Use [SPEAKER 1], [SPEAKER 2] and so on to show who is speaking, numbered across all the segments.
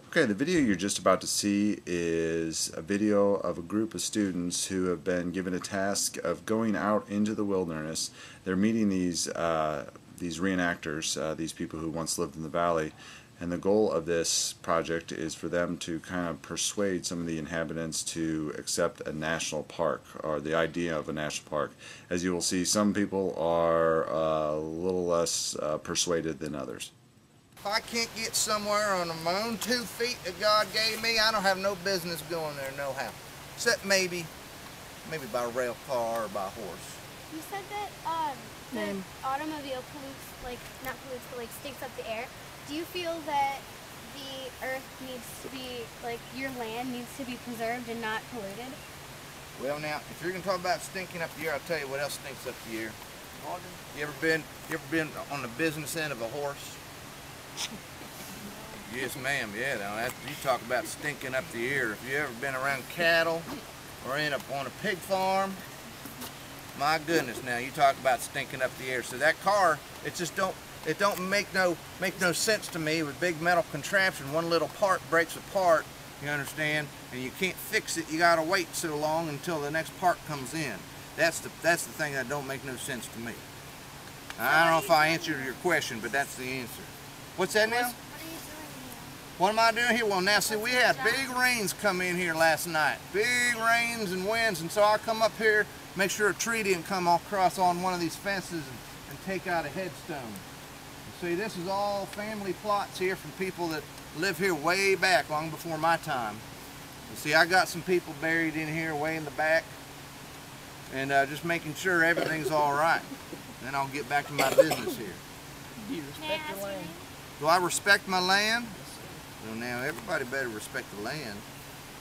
[SPEAKER 1] Okay, the video you're just about to see is a video of a group of students who have been given a task of going out into the wilderness. They're meeting these reenactors, these people who once lived in the valley, and the goal of this project is for them to kind of persuade some of the inhabitants to accept a national park, or the idea of a national park. As you will see, some people are a little less persuaded than others.
[SPEAKER 2] If I can't get somewhere on my own 2 feet that God gave me, I don't have no business going there no how. Except maybe by rail car or by horse.
[SPEAKER 3] You said that the automobile pollutes, not pollutes, but stinks up the air. Do you feel that the earth needs to be, your land needs to be preserved and not polluted?
[SPEAKER 2] Well now, if you're gonna talk about stinking up the air, I'll tell you what else stinks up the air. Water. You ever been on the business end of a horse? Yes, ma'am. Yeah, now you talk about stinking up the air. If you ever been around cattle or on a pig farm, my goodness, now you talk about stinking up the air. So that car, it don't make no sense to me with big metal contraption. One little part breaks apart, you understand, and you can't fix it. You gotta wait so long until the next part comes in. That's the thing that don't make no sense to me. I don't know if I answered your question, but that's the answer. What's that now?
[SPEAKER 3] What are you doing here?
[SPEAKER 2] What am I doing here? Well, now see, we had big rains come in here last night. Big rains and winds, and so I come up here, make sure a tree didn't come across on one of these fences and take out a headstone. See, this is all family plots here from people that live here way back, long before my time. You see, I got some people buried in here way in the back, and just making sure everything's all right. Then I'll get back to my business here.
[SPEAKER 4] Do you respect your land?
[SPEAKER 2] Do I respect my land? Well, now everybody better respect the land.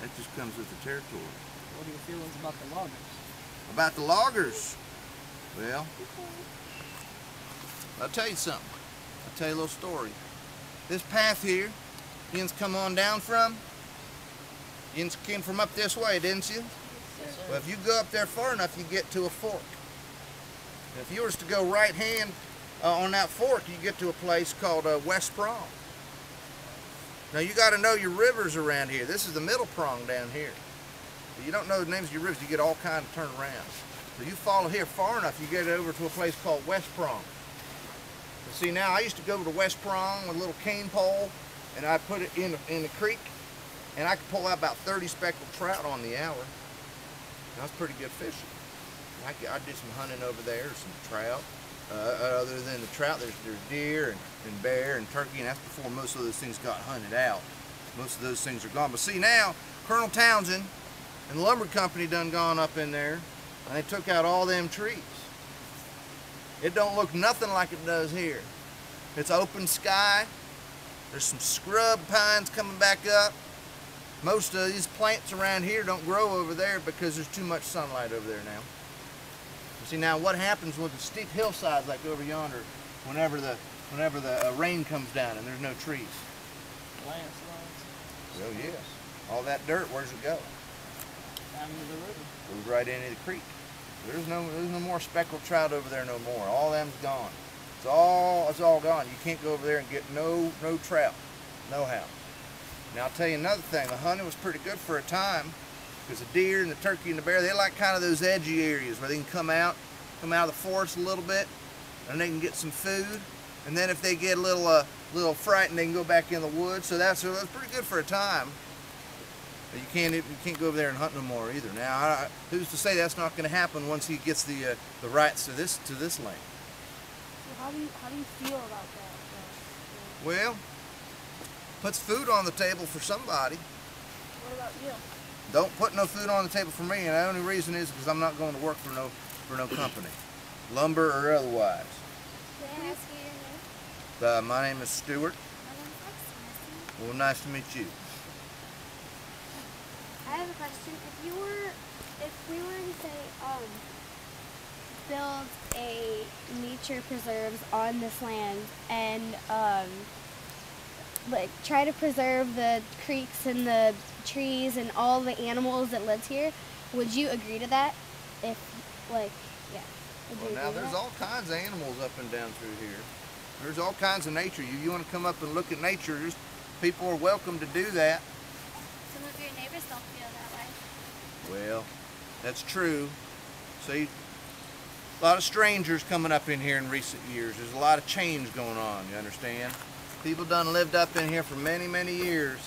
[SPEAKER 2] That just comes with the territory.
[SPEAKER 4] What are your feelings about the loggers?
[SPEAKER 2] About the loggers? Well, I'll tell you something. I'll tell you a little story. This path here, yins come on down from, yins came from up this way, didn't you?
[SPEAKER 4] Yes, sir.
[SPEAKER 2] Well, if you go up there far enough, you get to a fork. If you was to go right hand on that fork, you get to a place called West Prong. Now you got to know your rivers around here. This is the middle prong down here. If you don't know the names of your rivers, you get all kinds of turnarounds. So you follow here far enough, you get over to a place called West Prong. And see, now I used to go to West Prong with a little cane pole, and I'd put it in the creek, and I could pull out about 30 speckled trout on the hour. That's pretty good fishing. I did some hunting over there, some trout. Other than the trout, there's deer and bear and turkey, and that's before most of those things got hunted out. Most of those things are gone. But see now, Colonel Townsend and the lumber company done gone up in there, and they took out all them trees. It don't look nothing like it does here. It's open sky. There's some scrub pines coming back up. Most of these plants around here don't grow over there because there's too much sunlight over there now. See now what happens with the steep hillsides like over yonder whenever the rain comes down and there's no trees?
[SPEAKER 4] Landslides.
[SPEAKER 2] Well, yes. All that dirt, where's it go?
[SPEAKER 4] Down into the river.
[SPEAKER 2] Goes right into the creek. There's no more speckled trout over there no more. All them's gone. It's all gone. You can't go over there and get no trout. No how. Now I'll tell you another thing. The hunting was pretty good for a time. Because the deer and the turkey and the bear, they like kind of those edgy areas where they can come out of the forest a little bit, and they can get some food. And then if they get a little frightened, they can go back in the woods. So that's pretty good for a time. But you can't go over there and hunt no more either. Now, who's to say that's not going to happen once he gets the rights to this land?
[SPEAKER 3] So how do you feel about that?
[SPEAKER 2] Well, puts food on the table for somebody.
[SPEAKER 3] What about you?
[SPEAKER 2] Don't put no food on the table for me, and the only reason is because I'm not going to work for no company, lumber or otherwise.
[SPEAKER 3] Can I ask you your name?
[SPEAKER 2] My name is Stuart.
[SPEAKER 3] My name is Lexi.
[SPEAKER 2] Well, nice to meet you.
[SPEAKER 3] I have a question. If we were to say, build a nature preserves on this land and try to preserve the creeks and the trees and all the animals that lived here, would you agree to that? If, yeah.
[SPEAKER 2] Well, now there's all kinds of animals up and down through here. There's all kinds of nature. You want to come up and look at nature, people are welcome to do that.
[SPEAKER 3] Some of your neighbors don't feel that way.
[SPEAKER 2] Well, that's true. See, a lot of strangers coming up in here in recent years. There's a lot of change going on, you understand? People done lived up in here for many, many years,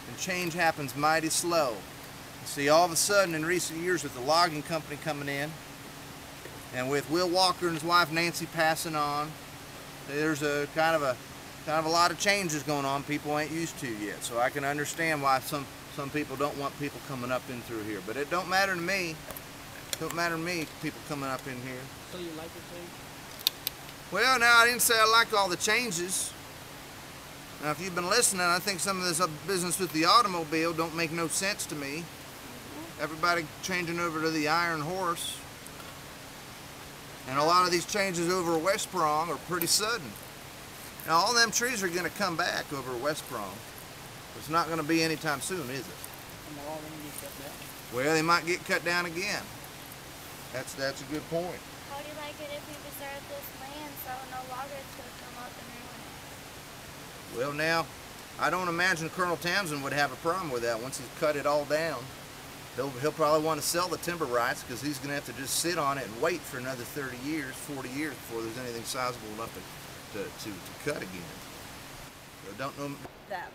[SPEAKER 2] and change happens mighty slow. See, all of a sudden in recent years with the logging company coming in, and with Will Walker and his wife Nancy passing on, there's a kind of a lot of changes going on people ain't used to yet. So I can understand why some people don't want people coming up in through here. But it don't matter to me. It don't matter to me, people coming up in here.
[SPEAKER 4] So you like the change?
[SPEAKER 2] Well, now, I didn't say I like all the changes. Now, if you've been listening, I think some of this business with the automobile don't make no sense to me. Everybody changing over to the Iron Horse. And a lot of these changes over West Prong are pretty sudden. Now, all them trees are going to come back over West Prong. It's not going to be anytime soon, is it?
[SPEAKER 4] And they're all going to be cut down.
[SPEAKER 2] Well, they might get cut down again. That's a good point.
[SPEAKER 3] How do you like it if we preserve this land so no loggers could come up and ruin it?
[SPEAKER 2] Well, now, I don't imagine Colonel Townsend would have a problem with that once he's cut it all down. He'll probably want to sell the timber rights because he's going to have to just sit on it and wait for another 30 years, 40 years before there's anything sizable enough to cut again. So don't know.
[SPEAKER 5] Them.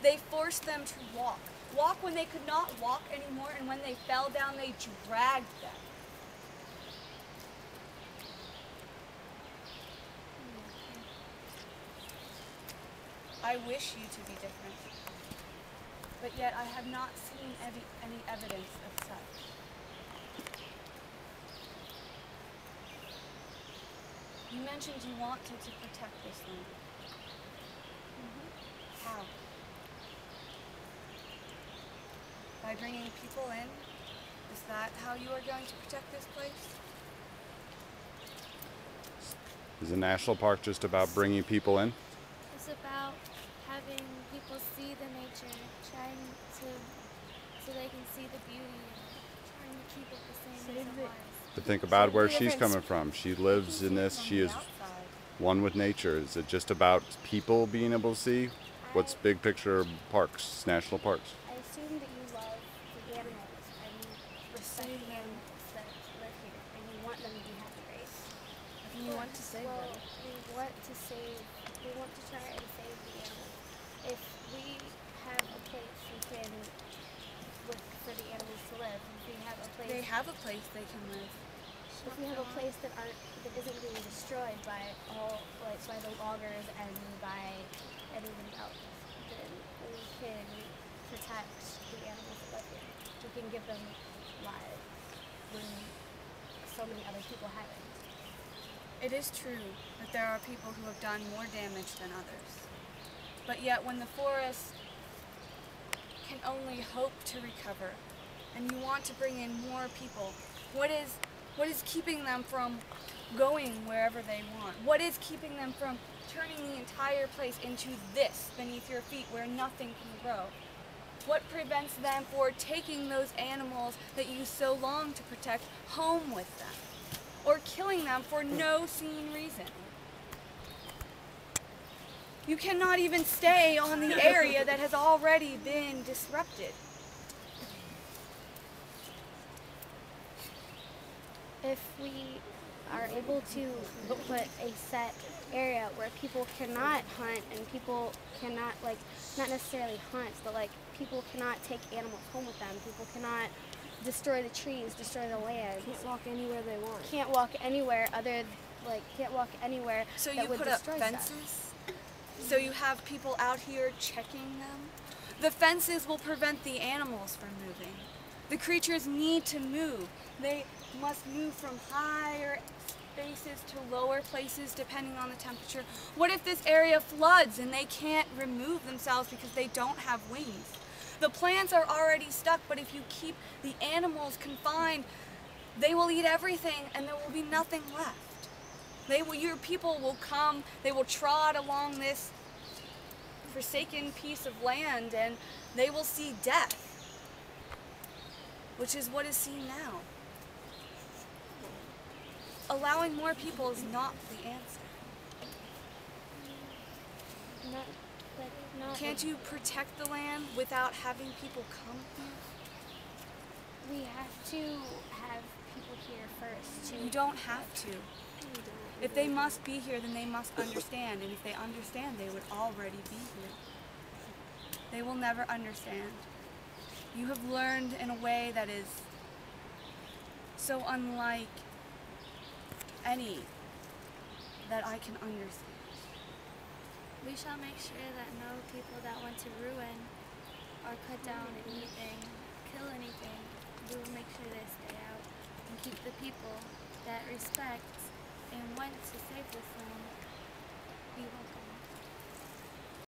[SPEAKER 5] They forced them to walk. Walk when they could not walk anymore, and when they fell down, they dragged them. I wish you to be different, but yet I have not seen any evidence of such. You mentioned you wanted to protect this land. How? By bringing people in? Is that how you are going to protect this place?
[SPEAKER 1] Is a national park just about bringing people in?
[SPEAKER 3] It's about having people see the nature, trying to, so they can see the beauty and trying to keep it the same as it was.
[SPEAKER 1] But think about where she's coming from. She lives in this. She is
[SPEAKER 5] Outside.
[SPEAKER 1] one with nature. Is it just about people being able to see? What's big picture parks, national parks?
[SPEAKER 3] I assume that you love the animals and respect the animals that live here, and you want them to be happy, right?
[SPEAKER 5] And you want to save
[SPEAKER 3] Well,
[SPEAKER 5] them.
[SPEAKER 3] we want to try and save the animals. If we have a place for the animals to live, if we have a place,
[SPEAKER 5] They have a place they can live.
[SPEAKER 3] if we have a place that isn't being destroyed by by the loggers and by everybody else, then we can protect the animals that live here. We can give them lives when so many other people haven't.
[SPEAKER 5] It is true that there are people who have done more damage than others. But yet when the forest can only hope to recover, and you want to bring in more people, what is keeping them from going wherever they want? What is keeping them from turning the entire place into this beneath your feet where nothing can grow? What prevents them from taking those animals that you so long to protect home with them? Or killing them for no seen reason? You cannot even stay on the area that has already been disrupted.
[SPEAKER 3] If we are able to put a set area where people cannot hunt and people cannot, not necessarily hunt, but people cannot take animals home with them, people cannot destroy the trees, destroy the land.
[SPEAKER 6] Can't walk anywhere they want.
[SPEAKER 3] Can't walk anywhere can't walk anywhere
[SPEAKER 5] So
[SPEAKER 3] that
[SPEAKER 5] you
[SPEAKER 3] would
[SPEAKER 5] put up
[SPEAKER 3] destroy
[SPEAKER 5] fences?
[SPEAKER 3] stuff.
[SPEAKER 5] So you have people out here checking them? The fences will prevent the animals from moving. The creatures need to move. They must move from higher spaces to lower places depending on the temperature. What if this area floods and they can't remove themselves because they don't have wings? The plants are already stuck, but if you keep the animals confined, they will eat everything and there will be nothing left. Your people will come, they will trot along this forsaken piece of land and they will see death, which is what is seen now. Allowing more people is not the answer.
[SPEAKER 3] but not.
[SPEAKER 5] Can't you protect the land without having people come here?
[SPEAKER 3] We have to have people here first.
[SPEAKER 5] You don't have to. If they must be here, then they must understand. And if they understand, they would already be here. They will never understand. You have learned in a way that is so unlike any that I can understand.
[SPEAKER 3] We shall make sure that no people that want to ruin or cut down anything, kill anything, we will make sure they stay out and keep the people that respect and want to save this land. We will